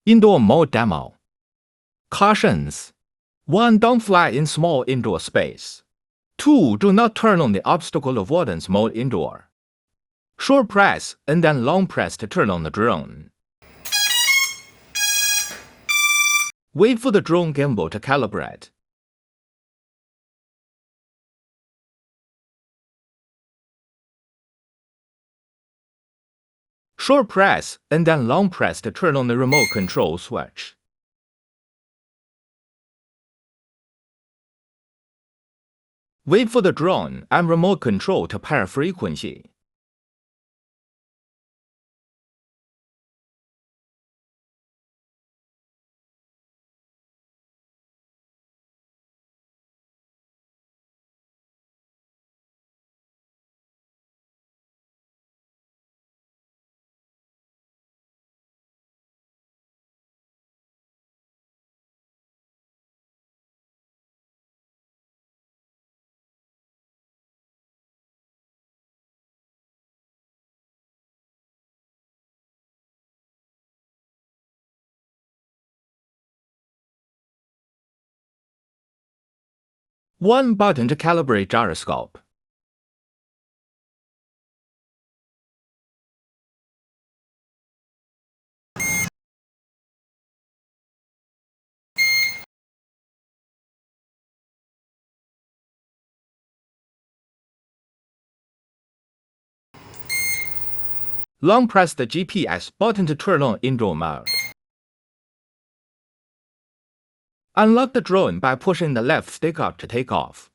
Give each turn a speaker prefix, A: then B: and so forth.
A: Indoor mode demo. Cautions. 1. Don't fly in small indoor space. 2. Do not turn on the obstacle avoidance mode indoor. Short press and then long press to turn on the drone. Wait for the drone gimbal to calibrate. Short press and then long press to turn on the remote control switch. Wait for the drone and remote control to pair frequency. One button to calibrate gyroscope. Long press the GPS button to turn on indoor mode. Unlock the drone by pushing the left stick up to take off.